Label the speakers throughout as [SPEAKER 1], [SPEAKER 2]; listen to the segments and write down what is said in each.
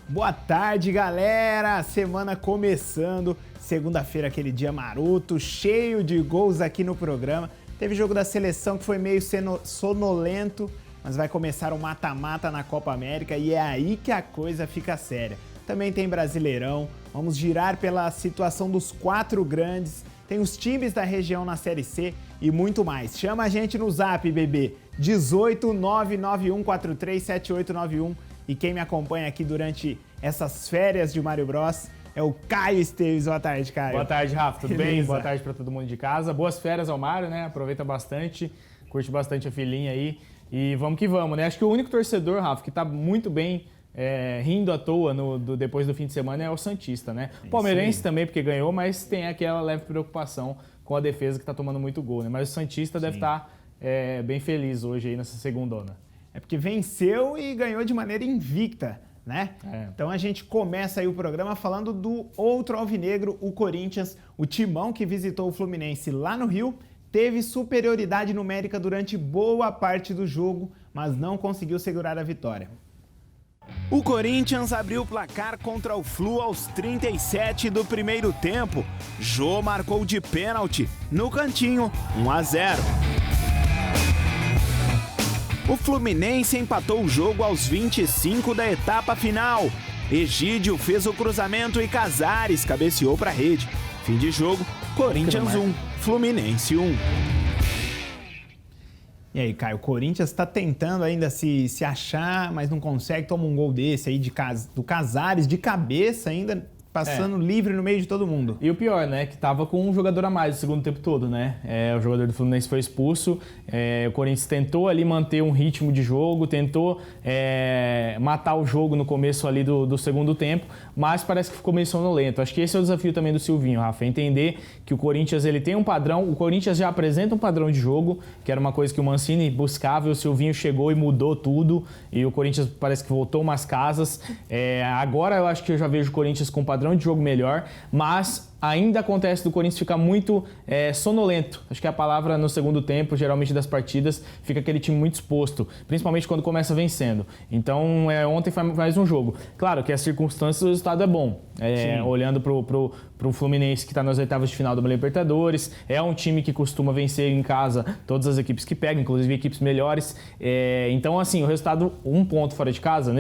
[SPEAKER 1] Boa tarde, galera! Semana começando, segunda-feira aquele dia maroto, cheio de gols aqui no programa. Teve jogo da seleção que foi meio sonolento, mas vai começar o mata-mata na Copa América e é aí que a coisa fica séria. Também tem Brasileirão, vamos girar pela situação dos 4 grandes, tem os times da região na Série C e muito mais. Chama a gente no Zap, bebê, 18991437891. E quem me acompanha aqui durante essas férias de Mario Bros é o Caio Esteves. Boa tarde, Caio.
[SPEAKER 2] Boa tarde, Rafa. Tudo
[SPEAKER 1] Beleza.
[SPEAKER 2] bem? Boa tarde para todo mundo de casa. Boas férias ao Mário, né? Aproveita bastante, curte bastante a filhinha aí. E vamos que vamos, né? Acho que o único torcedor, Rafa, que tá muito bem rindo à toa depois do fim de semana é o santista, né? O palmeirense também, porque ganhou, mas tem aquela leve preocupação com a defesa que tá tomando muito gol, né? Mas o santista deve estar bem feliz hoje aí nessa segundona.
[SPEAKER 1] É porque venceu e ganhou de maneira invicta, né? Então a gente começa aí o programa falando do outro alvinegro, o Corinthians. O Timão, que visitou o Fluminense lá no Rio, teve superioridade numérica durante boa parte do jogo, mas não conseguiu segurar a vitória. O Corinthians abriu o placar contra o Flu aos 37 do primeiro tempo. Jô marcou de pênalti no cantinho, 1-0. O Fluminense empatou o jogo aos 25 da etapa final. Egídio fez o cruzamento e Casares cabeceou para a rede. Fim de jogo, Corinthians 1, Fluminense 1. E aí, Caio, o Corinthians está tentando ainda se achar, mas não consegue, toma um gol desse aí do Casares, de cabeça ainda, passando livre no meio de todo mundo.
[SPEAKER 2] E o pior, né, que tava com um jogador a mais o segundo tempo todo, né? O jogador do Fluminense foi expulso, o Corinthians tentou ali manter um ritmo de jogo, tentou matar o jogo no começo ali do segundo tempo, mas parece que ficou meio sonolento. Acho que esse é o desafio também do Silvinho, Rafa, entender que o Corinthians ele tem um padrão, o Corinthians já apresenta um padrão de jogo, que era uma coisa que o Mancini buscava, e o Silvinho chegou e mudou tudo, e o Corinthians parece que voltou umas casas. Agora eu acho que eu já vejo o Corinthians com um padrão de jogo melhor, mas ainda acontece do Corinthians ficar muito sonolento. Acho que a palavra no segundo tempo, geralmente das partidas, fica aquele time muito exposto, principalmente quando começa vencendo. Então, ontem foi mais um jogo. Claro que as circunstâncias, o resultado é bom. Olhando pro Fluminense, que está nas oitavas de final da Libertadores, é um time que costuma vencer em casa todas as equipes que pega, inclusive equipes melhores. Então, assim, o resultado, um ponto fora de casa,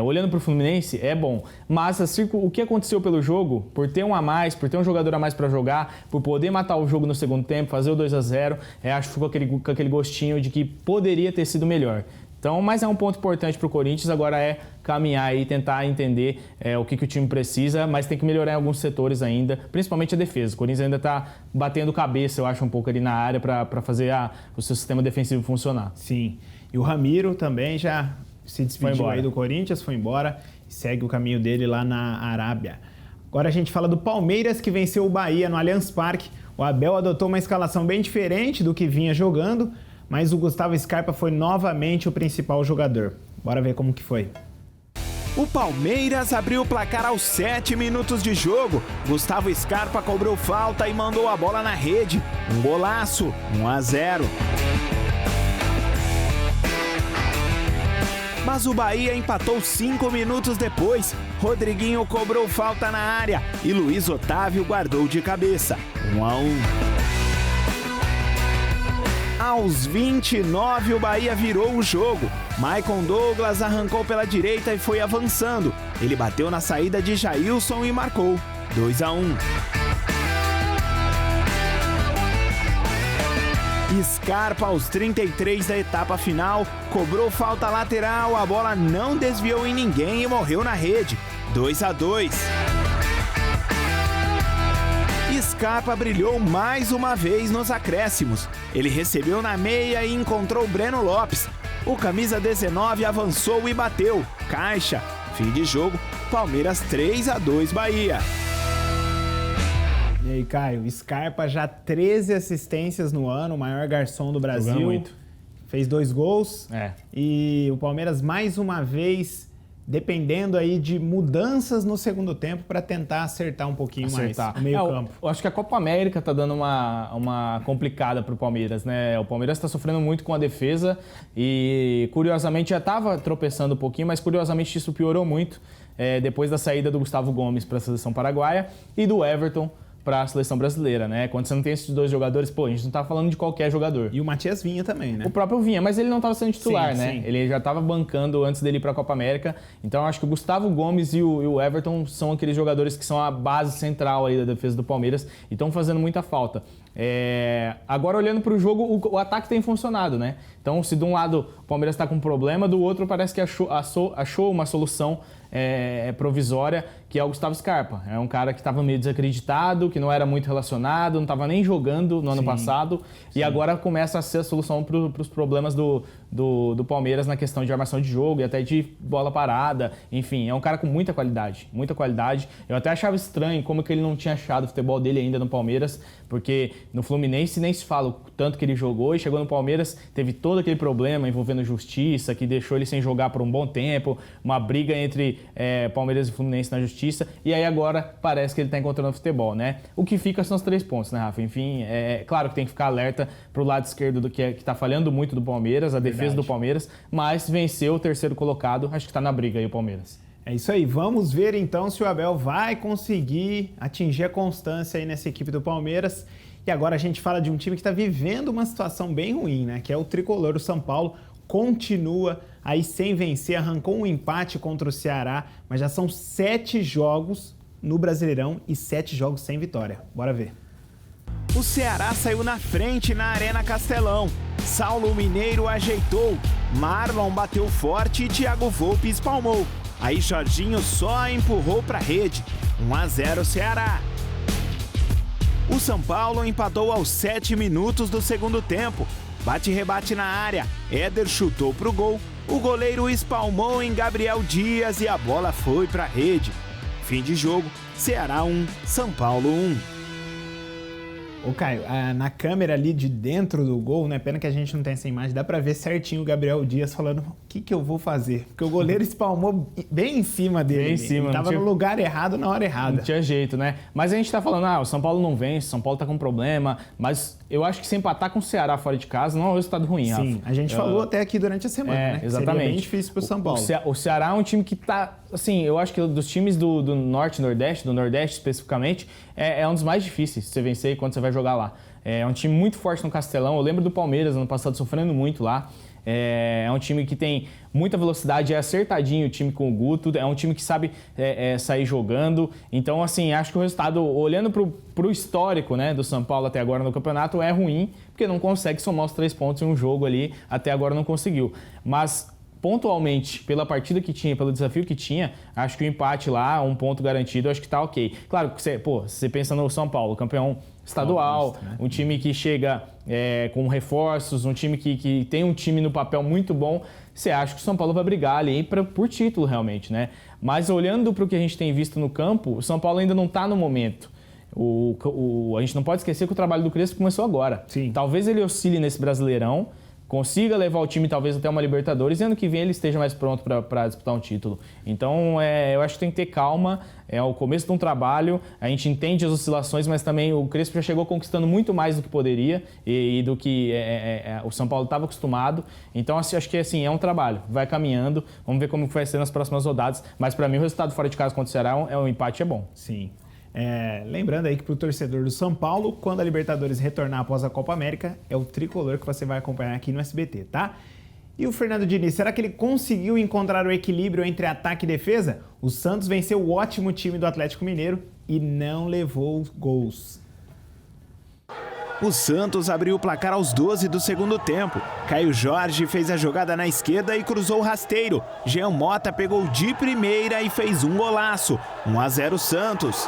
[SPEAKER 2] olhando pro Fluminense, é bom. Mas o que aconteceu pelo jogo, por ter um a mais, por ter um jogador a mais para jogar, por poder matar o jogo no segundo tempo, fazer o 2-0, acho que ficou com aquele gostinho de que poderia ter sido melhor. Então, mas é um ponto importante para o Corinthians, agora caminhar e tentar entender o que o time precisa, mas tem que melhorar em alguns setores ainda, principalmente a defesa. O Corinthians ainda está batendo cabeça, eu acho, um pouco ali na área para fazer o seu sistema defensivo funcionar.
[SPEAKER 1] Sim, e o Ramiro também já se despediu aí do Corinthians, foi embora e segue o caminho dele lá na Arábia. Agora a gente fala do Palmeiras, que venceu o Bahia no Allianz Parque. O Abel adotou uma escalação bem diferente do que vinha jogando, mas o Gustavo Scarpa foi novamente o principal jogador. Bora ver como que foi. O Palmeiras abriu o placar aos 7 minutos de jogo. Gustavo Scarpa cobrou falta e mandou a bola na rede. Um golaço, 1-0. Mas o Bahia empatou 5 minutos depois. Rodriguinho cobrou falta na área e Luiz Otávio guardou de cabeça. 1-1. Aos 29, o Bahia virou o jogo. Maicon Douglas arrancou pela direita e foi avançando. Ele bateu na saída de Jailson e marcou. 2-1. Scarpa, aos 33 da etapa final, cobrou falta lateral, a bola não desviou em ninguém e morreu na rede. 2-2. Scarpa brilhou mais uma vez nos acréscimos. Ele recebeu na meia e encontrou Breno Lopes. O camisa 19 avançou e bateu. Caixa. Fim de jogo, Palmeiras 3-2 Bahia. E aí, Caio, Scarpa já 13 assistências no ano, o maior garçom do Brasil.
[SPEAKER 2] Jogando muito.
[SPEAKER 1] Fez 2 gols. E o Palmeiras mais uma vez dependendo aí de mudanças no segundo tempo para tentar acertar um pouquinho mais o meio-campo.
[SPEAKER 2] Eu acho que a Copa América está dando uma complicada para o Palmeiras, né? O Palmeiras está sofrendo muito com a defesa e, curiosamente, já estava tropeçando um pouquinho, mas, curiosamente, isso piorou muito depois da saída do Gustavo Gomes para a seleção paraguaia e do Everton para a seleção brasileira, né? Quando você não tem esses dois jogadores, a gente não tá falando de qualquer jogador.
[SPEAKER 1] E o Matias Vinha também, né?
[SPEAKER 2] O próprio Vinha, mas ele não estava sendo titular, né?
[SPEAKER 1] Sim.
[SPEAKER 2] Ele já estava bancando antes dele ir para a Copa América. Então, eu acho que o Gustavo Gomes e o Everton são aqueles jogadores que são a base central aí da defesa do Palmeiras e estão fazendo muita falta. Agora, olhando para o jogo, o ataque tem funcionado, né? Então, se de um lado o Palmeiras está com um problema, do outro parece que achou uma solução provisória, que é o Gustavo Scarpa. É um cara que estava meio desacreditado, que não era muito relacionado, não estava nem jogando no ano passado, e agora começa a ser a solução para os problemas do Palmeiras na questão de armação de jogo e até de bola parada. Enfim, é um cara com muita qualidade, muita qualidade. Eu até achava estranho como que ele não tinha achado o futebol dele ainda no Palmeiras, porque no Fluminense nem se fala o tanto que ele jogou, e chegou no Palmeiras, teve todo aquele problema envolvendo justiça, que deixou ele sem jogar por um bom tempo, uma briga entre Palmeiras e Fluminense na justiça, e aí agora parece que ele está encontrando futebol, né? O que fica são os 3 pontos, né, Rafa? Enfim, claro que tem que ficar alerta pro lado esquerdo do que está falhando muito do Palmeiras, a defesa do Palmeiras, mas venceu o terceiro colocado, acho que está na briga aí o Palmeiras.
[SPEAKER 1] É isso aí, vamos ver então se o Abel vai conseguir atingir a constância aí nessa equipe do Palmeiras. E agora a gente fala de um time que está vivendo uma situação bem ruim, né? Que é o tricolor, o São Paulo, continua aí sem vencer, arrancou um empate contra o Ceará, mas já são 7 jogos no Brasileirão e 7 jogos sem vitória. Bora ver.
[SPEAKER 3] O Ceará saiu na frente na Arena Castelão. Saulo Mineiro ajeitou, Marlon bateu forte e Thiago Volpi espalmou. Aí Jorginho só empurrou para a rede. 1-0 Ceará. O São Paulo empatou aos 7 minutos do segundo tempo. Bate-rebate na área, Éder chutou pro gol, o goleiro espalmou em Gabriel Dias e a bola foi pra rede. Fim de jogo, Ceará 1, São Paulo 1.
[SPEAKER 1] Ô Caio, na câmera ali de dentro do gol, né? Pena que a gente não tem essa imagem, dá pra ver certinho o Gabriel Dias falando o que eu vou fazer. Porque o goleiro espalmou bem em cima dele.
[SPEAKER 2] Bem em cima.
[SPEAKER 1] Ele tava no lugar errado na hora errada.
[SPEAKER 2] Não tinha jeito, né? Mas a gente tá falando, o São Paulo não vence, o São Paulo tá com problema, mas eu acho que se empatar com o Ceará fora de casa não é um resultado ruim, Rafa.
[SPEAKER 1] Sim, a gente falou até aqui durante a semana, né?
[SPEAKER 2] Exatamente.
[SPEAKER 1] Seria bem difícil pro São Paulo.
[SPEAKER 2] O Ceará é um time que tá, assim, eu acho que dos times do Norte e Nordeste, do Nordeste especificamente, é um dos mais difíceis de você vencer quando você vai jogar lá. É um time muito forte no Castelão. Eu lembro do Palmeiras ano passado sofrendo muito lá. É um time que tem muita velocidade, é acertadinho o time com o Guto, é um time que sabe sair jogando. Então, assim, acho que o resultado, olhando pro histórico, né, do São Paulo até agora no campeonato, é ruim, porque não consegue somar os 3 pontos em um jogo ali, até agora não conseguiu. Mas pontualmente, pela partida que tinha, pelo desafio que tinha, acho que o empate lá, 1 ponto garantido, acho que tá ok. Claro que você pensa no São Paulo, campeão estadual, né? Um time que chega com reforços, um time que tem um time no papel muito bom, você acha que o São Paulo vai brigar ali por título realmente, né? Mas olhando para o que a gente tem visto no campo, o São Paulo ainda não está no momento. A gente não pode esquecer que o trabalho do Crespo começou agora.
[SPEAKER 1] Sim.
[SPEAKER 2] Talvez ele oscile nesse Brasileirão, consiga levar o time talvez até uma Libertadores e ano que vem ele esteja mais pronto para disputar um título. Então, eu acho que tem que ter calma, é o começo de um trabalho, a gente entende as oscilações, mas também o Crespo já chegou conquistando muito mais do que poderia e do que o São Paulo estava acostumado. Então, assim, acho que assim, é um trabalho, vai caminhando, vamos ver como vai ser nas próximas rodadas, mas para mim o resultado fora de casa contra o Ceará um empate é bom.
[SPEAKER 1] Sim. Lembrando aí que para o torcedor do São Paulo, quando a Libertadores retornar após a Copa América, é o tricolor que você vai acompanhar aqui no SBT, tá? E o Fernando Diniz, será que ele conseguiu encontrar o equilíbrio entre ataque e defesa? O Santos venceu o ótimo time do Atlético Mineiro e não levou gols.
[SPEAKER 3] O Santos abriu o placar aos 12 do segundo tempo. Caio Jorge fez a jogada na esquerda e cruzou o rasteiro. Jean Mota pegou de primeira e fez um golaço. 1-0 Santos.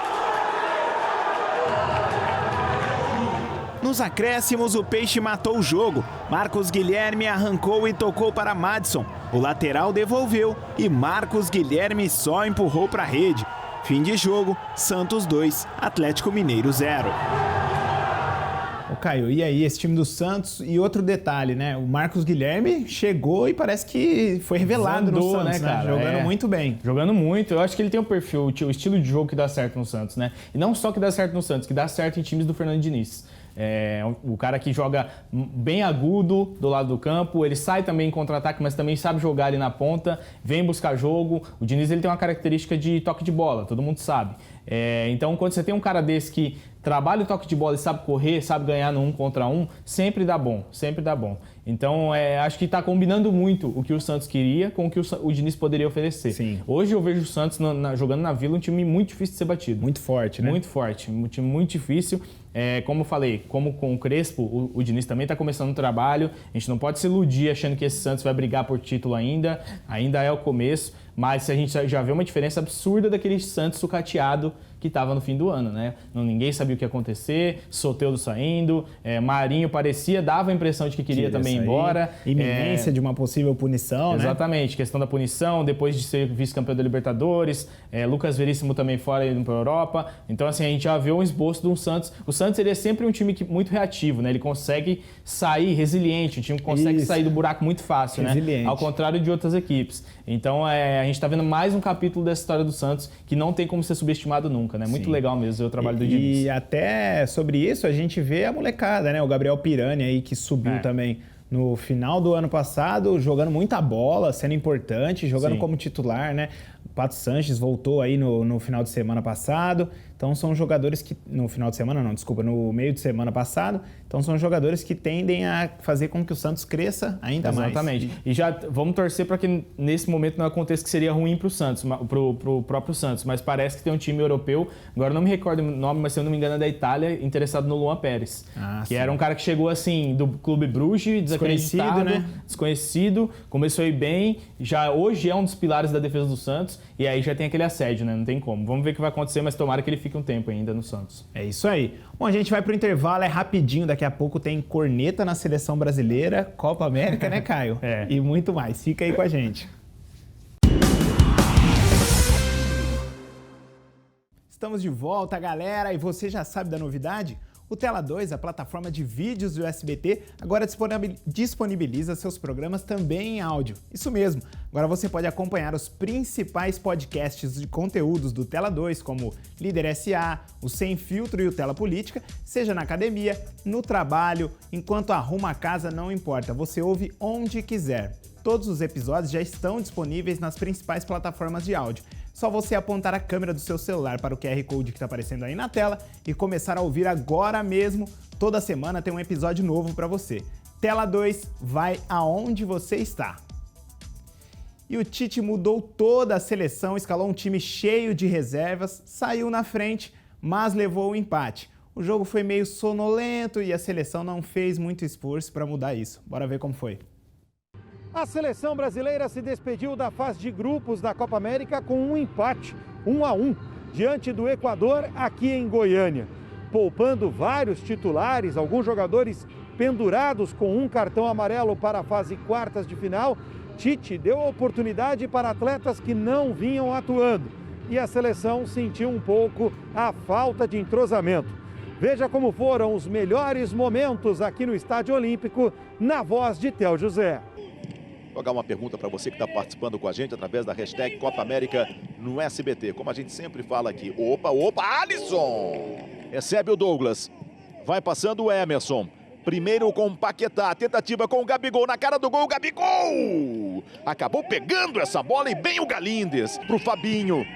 [SPEAKER 3] Nos acréscimos, o Peixe matou o jogo. Marcos Guilherme arrancou e tocou para Madison. O lateral devolveu e Marcos Guilherme só empurrou para a rede. Fim de jogo, Santos 2, Atlético Mineiro 0.
[SPEAKER 1] Ô Caio, e aí, esse time do Santos, e outro detalhe, né? O Marcos Guilherme chegou e parece que foi revelado no Santos, né, cara? Jogando muito bem.
[SPEAKER 2] Jogando muito, eu acho que ele tem o perfil, o estilo de jogo que dá certo no Santos, né? E não só que dá certo no Santos, que dá certo em times do Fernando Diniz. O cara que joga bem agudo do lado do campo, ele sai também em contra-ataque, mas também sabe jogar ali na ponta, vem buscar jogo. O Diniz ele tem uma característica de toque de bola, todo mundo sabe. Então, quando você tem um cara desse que trabalha o toque de bola e sabe correr, sabe ganhar no 1 contra 1, sempre dá bom, sempre dá bom. Então, acho que está combinando muito o que o Santos queria com o que o Diniz poderia oferecer.
[SPEAKER 1] Sim.
[SPEAKER 2] Hoje eu vejo o Santos jogando na Vila um time muito difícil de ser batido.
[SPEAKER 1] Muito forte, né?
[SPEAKER 2] Muito forte, um time muito difícil. Como eu falei, como com o Crespo, o Diniz também está começando o trabalho. A gente não pode se iludir achando que esse Santos vai brigar por título ainda é o começo. Mas a gente já vê uma diferença absurda daquele Santos sucateado que estava no fim do ano, né? Ninguém sabia o que ia acontecer, Soteldo saindo, Marinho dava a impressão de que queria também ir embora.
[SPEAKER 1] Iminência de uma possível punição,
[SPEAKER 2] Exatamente, questão da punição, depois de ser vice-campeão da Libertadores, Lucas Veríssimo também fora indo para a Europa. Então, assim, a gente já vê um esboço de um Santos. O Santos ele é sempre um time muito reativo, né? Ele consegue sair resiliente, o time consegue sair do buraco muito fácil, né? Ao contrário de outras equipes. Então, a gente está vendo mais um capítulo dessa história do Santos que não tem como ser subestimado nunca, né? Muito legal mesmo ver o trabalho do Diniz.
[SPEAKER 1] E até sobre isso a gente vê a molecada, né? O Gabriel Pirani aí que subiu também no final do ano passado, jogando muita bola, sendo importante, jogando como titular, né? O Pato Sanches voltou aí no final de semana passado. Então são jogadores que... No final de semana não, desculpa, no meio de semana passado. Então são jogadores que tendem a fazer com que o Santos cresça ainda mais.
[SPEAKER 2] Exatamente. E já vamos torcer para que nesse momento não aconteça que seria ruim para o Santos, pro próprio Santos. Mas parece que tem um time europeu, agora não me recordo o nome, mas se eu não me engano é da Itália, interessado no Luan Pérez. Que era um cara que chegou assim do Clube Bruges, desacreditado, desconhecido, começou a ir bem, já hoje é um dos pilares da defesa do Santos. E aí já tem aquele assédio, né? Não tem como. Vamos ver o que vai acontecer, mas tomara que ele fique um tempo ainda no Santos.
[SPEAKER 1] É isso aí. Bom, a gente vai pro intervalo, é rapidinho. Daqui a pouco tem corneta na Seleção Brasileira, Copa América, né, Caio? E muito mais. Fica aí com a gente. Estamos de volta, galera. E você já sabe da novidade? O Tela 2, a plataforma de vídeos do SBT, agora disponibiliza seus programas também em áudio. Isso mesmo, agora você pode acompanhar os principais podcasts de conteúdos do Tela 2, como Líder SA, o Sem Filtro e o Tela Política, seja na academia, no trabalho, enquanto arruma a casa, não importa, você ouve onde quiser. Todos os episódios já estão disponíveis nas principais plataformas de áudio. Só você apontar a câmera do seu celular para o QR Code que está aparecendo aí na tela e começar a ouvir agora mesmo. Toda semana tem um episódio novo para você. Tela 2 vai aonde você está. E o Tite mudou toda a seleção, escalou um time cheio de reservas, saiu na frente, mas levou o empate. O jogo foi meio sonolento e a seleção não fez muito esforço para mudar isso. Bora ver como foi.
[SPEAKER 4] A seleção brasileira se despediu da fase de grupos da Copa América com um empate, 1-1, diante do Equador aqui em Goiânia. Poupando vários titulares, alguns jogadores pendurados com um cartão amarelo para a fase quartas de final, Tite deu oportunidade para atletas que não vinham atuando. E a seleção sentiu um pouco a falta de entrosamento. Veja como foram os melhores momentos aqui no Estádio Olímpico, na voz de Théo José.
[SPEAKER 5] Vou jogar uma pergunta para você que está participando com a gente através da hashtag Copa América no SBT. Como a gente sempre fala aqui. Opa, Alisson! Recebe o Douglas. Vai passando o Emerson. Primeiro com o Paquetá. Tentativa com o Gabigol. Na cara do gol, o Gabigol! Acabou pegando essa bola e bem o Galíndez para o Fabinho.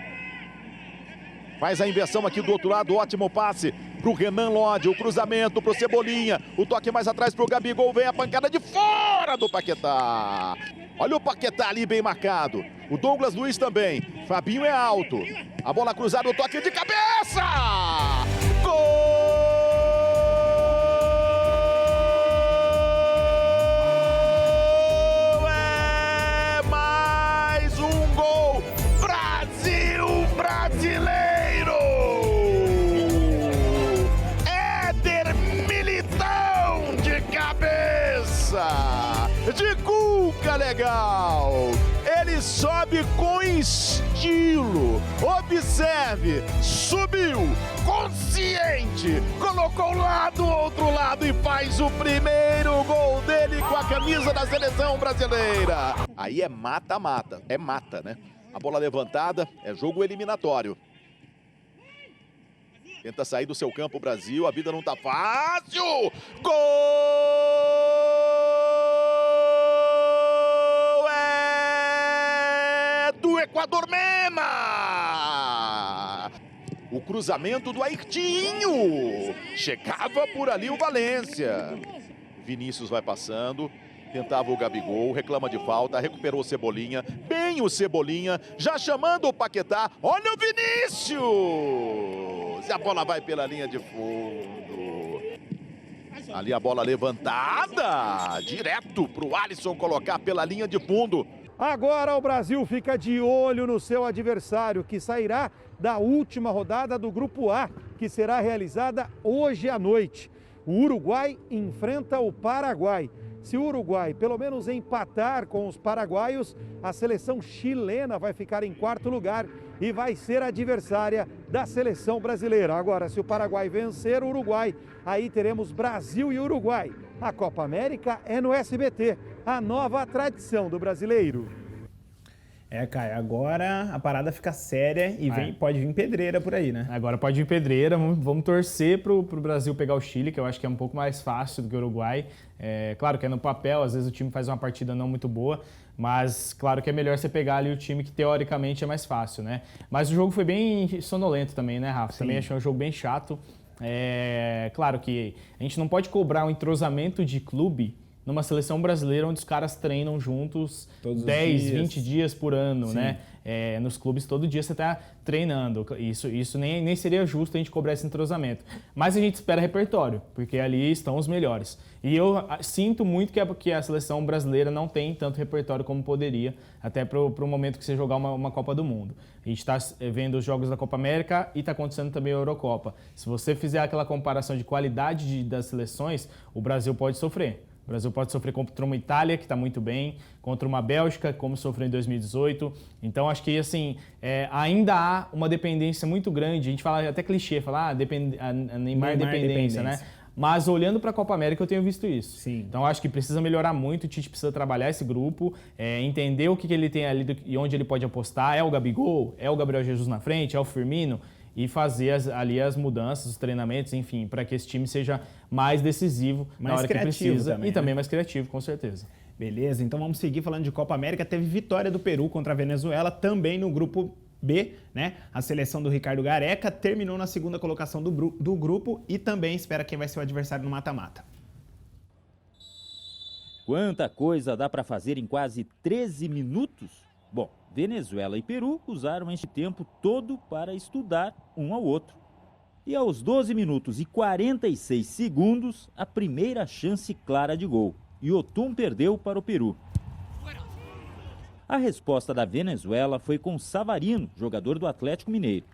[SPEAKER 5] Faz a inversão aqui do outro lado, ótimo passe pro Renan Lodge, o cruzamento pro Cebolinha, o toque mais atrás pro Gabigol, vem a pancada de fora do Paquetá. Olha o Paquetá ali bem marcado, o Douglas Luiz também, Fabinho é alto, a bola cruzada, o toque de cabeça! Gol! É mais um gol! Brasil brasileiro! De Cuca legal, ele sobe com estilo, Observe, subiu, consciente, colocou lá do outro lado e faz o primeiro gol dele com a camisa da seleção brasileira. Aí é mata-mata, é mata, né? A bola levantada, é jogo eliminatório. Tenta sair do seu campo o Brasil, a vida não tá fácil. Gol é do Equador Mena. O cruzamento do Ayrtinho. Chegava por ali o Valência. Vinícius vai passando. Tentava o Gabigol, reclama de falta, recuperou o Cebolinha, bem o Cebolinha, já chamando o Paquetá, olha o Vinícius! E a bola vai pela linha de fundo. Ali a bola levantada, direto para o Alisson colocar pela linha de fundo.
[SPEAKER 4] Agora o Brasil fica de olho no seu adversário, que sairá da última rodada do Grupo A, que será realizada hoje à noite. O Uruguai enfrenta o Paraguai. Se o Uruguai pelo menos empatar com os paraguaios, a seleção chilena vai ficar em quarto lugar e vai ser adversária da seleção brasileira. Agora, se o Paraguai vencer o Uruguai, aí teremos Brasil e Uruguai. A Copa América é no SBT, a nova tradição do brasileiro.
[SPEAKER 1] Caio, agora a parada fica séria e pode vir pedreira por aí, né?
[SPEAKER 2] Agora pode vir pedreira, vamos torcer pro Brasil pegar o Chile, que eu acho que é um pouco mais fácil do que o Uruguai. Claro que é no papel, às vezes o time faz uma partida não muito boa, mas claro que é melhor você pegar ali o time que teoricamente é mais fácil, né? Mas o jogo foi bem sonolento também, né, Rafa? Sim. Também achei um jogo bem chato. Claro que a gente não pode cobrar um entrosamento de clube numa seleção brasileira onde os caras treinam juntos todos 10, 20 dias por ano, né? Nos clubes todo dia você está treinando. Isso nem seria justo a gente cobrar esse entrosamento. Mas a gente espera repertório, porque ali estão os melhores. E eu sinto muito que a seleção brasileira não tem tanto repertório como poderia, até para o momento que você jogar uma Copa do Mundo. A gente está vendo os jogos da Copa América e está acontecendo também a Eurocopa. Se você fizer aquela comparação de qualidade das seleções, o Brasil pode sofrer. O Brasil pode sofrer contra uma Itália, que está muito bem, contra uma Bélgica, como sofreu em 2018. Então, acho que assim, ainda há uma dependência muito grande. A gente fala até clichê, a Neymar dependência, né? Mas olhando para a Copa América, eu tenho visto isso.
[SPEAKER 1] Sim.
[SPEAKER 2] Então, acho que precisa melhorar muito. O Tite precisa trabalhar esse grupo, entender o que ele tem ali e onde ele pode apostar. É o Gabigol? É o Gabriel Jesus na frente? É o Firmino? E fazer ali as mudanças, os treinamentos, enfim, para que esse time seja mais decisivo na hora que precisa.
[SPEAKER 1] Também,
[SPEAKER 2] e também mais criativo, com certeza.
[SPEAKER 1] Beleza, então vamos seguir falando de Copa América. Teve vitória do Peru contra a Venezuela, também no grupo B, né? A seleção do Ricardo Gareca terminou na segunda colocação do grupo e também espera quem vai ser o adversário no mata-mata.
[SPEAKER 6] Quanta coisa dá para fazer em quase 13 minutos? Bom, Venezuela e Peru usaram este tempo todo para estudar um ao outro. E aos 12 minutos e 46 segundos, a primeira chance clara de gol. E Yotun perdeu para o Peru. A resposta da Venezuela foi com Savarino, jogador do Atlético Mineiro.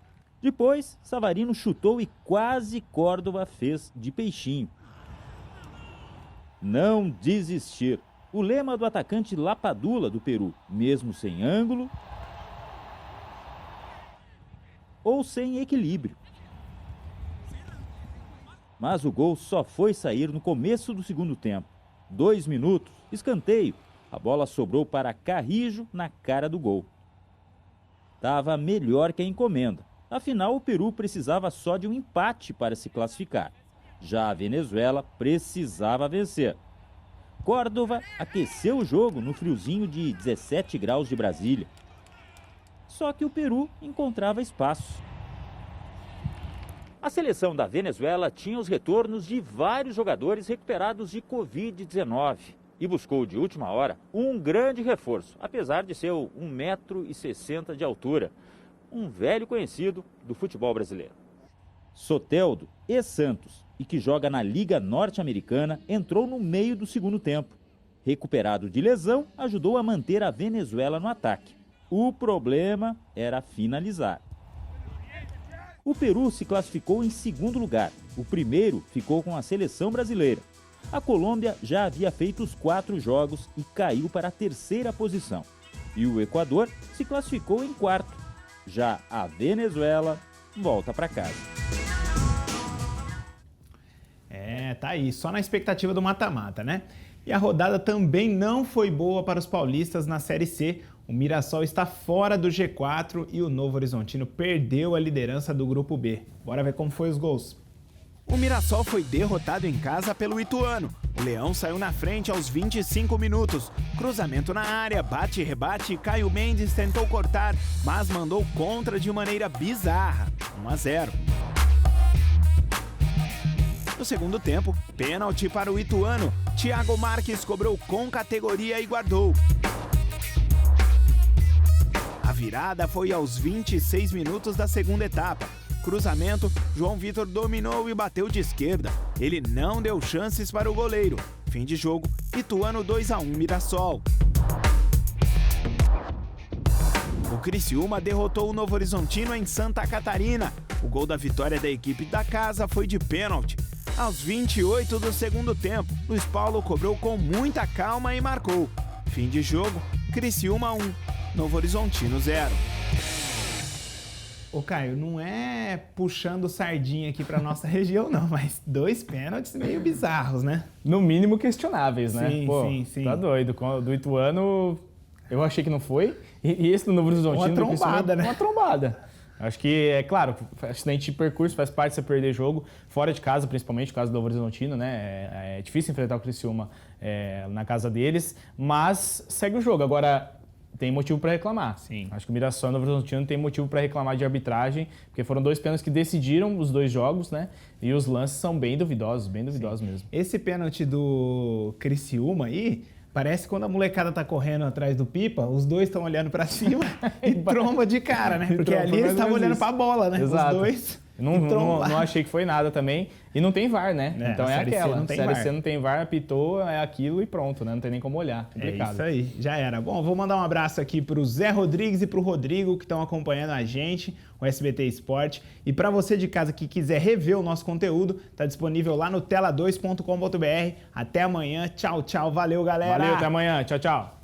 [SPEAKER 6] Depois, Savarino chutou e quase Córdoba fez de peixinho. Não desistir. O lema do atacante Lapadula do Peru, mesmo sem ângulo ou sem equilíbrio. Mas o gol só foi sair no começo do segundo tempo. 2 minutos, escanteio. A bola sobrou para Carrijo na cara do gol. Tava melhor que a encomenda. Afinal, o Peru precisava só de um empate para se classificar. Já a Venezuela precisava vencer. Córdoba aqueceu o jogo no friozinho de 17 graus de Brasília. Só que o Peru encontrava espaço. A seleção da Venezuela tinha os retornos de vários jogadores recuperados de Covid-19 e buscou de última hora um grande reforço, apesar de ser 1,60 m de altura, um velho conhecido do futebol brasileiro. Soteldo, ex-Santos, e que joga na Liga Norte-Americana, entrou no meio do segundo tempo. Recuperado de lesão, ajudou a manter a Venezuela no ataque. O problema era finalizar. O Peru se classificou em segundo lugar. O primeiro ficou com a seleção brasileira. A Colômbia já havia feito os 4 jogos e caiu para a terceira posição. E o Equador se classificou em quarto. Já a Venezuela volta para casa.
[SPEAKER 1] Tá aí, só na expectativa do mata-mata, né? E a rodada também não foi boa para os paulistas na Série C. O Mirassol está fora do G4 e o Novo Horizontino perdeu a liderança do Grupo B. Bora ver como foi os gols.
[SPEAKER 3] O Mirassol foi derrotado em casa pelo Ituano. O Leão saiu na frente aos 25 minutos. Cruzamento na área, bate e rebate. Caio Mendes tentou cortar, mas mandou contra de maneira bizarra. 1-0. No segundo tempo, pênalti para o Ituano. Thiago Marques cobrou com categoria e guardou. A virada foi aos 26 minutos da segunda etapa. Cruzamento, João Vitor dominou e bateu de esquerda. Ele não deu chances para o goleiro. Fim de jogo, Ituano 2-1 Mirassol. O Criciúma derrotou o Novo Horizontino em Santa Catarina. O gol da vitória da equipe da casa foi de pênalti. Aos 28 do segundo tempo, Luiz Paulo cobrou com muita calma e marcou. Fim de jogo, Criciúma 1, Novo Horizontino 0.
[SPEAKER 1] Ô Caio, não é puxando sardinha aqui pra nossa região não, mas 2 pênaltis meio bizarros, né?
[SPEAKER 2] No mínimo questionáveis, né?
[SPEAKER 1] Sim,
[SPEAKER 2] Pô,
[SPEAKER 1] sim.
[SPEAKER 2] Tá doido. Do Ituano, eu achei que não foi. E esse do Novo Horizontino...
[SPEAKER 1] Uma trombada, né?
[SPEAKER 2] Uma trombada. Acho que, é claro, acidente de percurso faz parte de você perder jogo, fora de casa, principalmente, no caso do Novo Horizontino, né? É difícil enfrentar o Criciúma na casa deles, mas segue o jogo. Agora, tem motivo para reclamar.
[SPEAKER 1] Sim.
[SPEAKER 2] Acho que o Mirassol e o Novo Horizontino tem motivo para reclamar de arbitragem, porque foram 2 pênaltis que decidiram os 2 jogos, né? E os lances são bem duvidosos mesmo.
[SPEAKER 1] Esse pênalti do Criciúma aí, parece quando a molecada tá correndo atrás do Pipa, os dois estão olhando pra cima e tromba de cara, né? Porque ali eles estavam olhando pra bola, né?
[SPEAKER 2] Exato.
[SPEAKER 1] Os dois.
[SPEAKER 2] Não achei que foi nada também. E não tem VAR, né? Então é aquela. Série C não tem VAR, apitou, é aquilo e pronto, né? Não tem nem como olhar. Complicado.
[SPEAKER 1] É isso aí, já era. Bom, vou mandar um abraço aqui pro Zé Rodrigues e pro Rodrigo, que estão acompanhando a gente, o SBT Esporte. E para você de casa que quiser rever o nosso conteúdo, tá disponível lá no tela2.com.br. Até amanhã. Tchau, tchau. Valeu, galera.
[SPEAKER 2] Valeu, até amanhã. Tchau, tchau.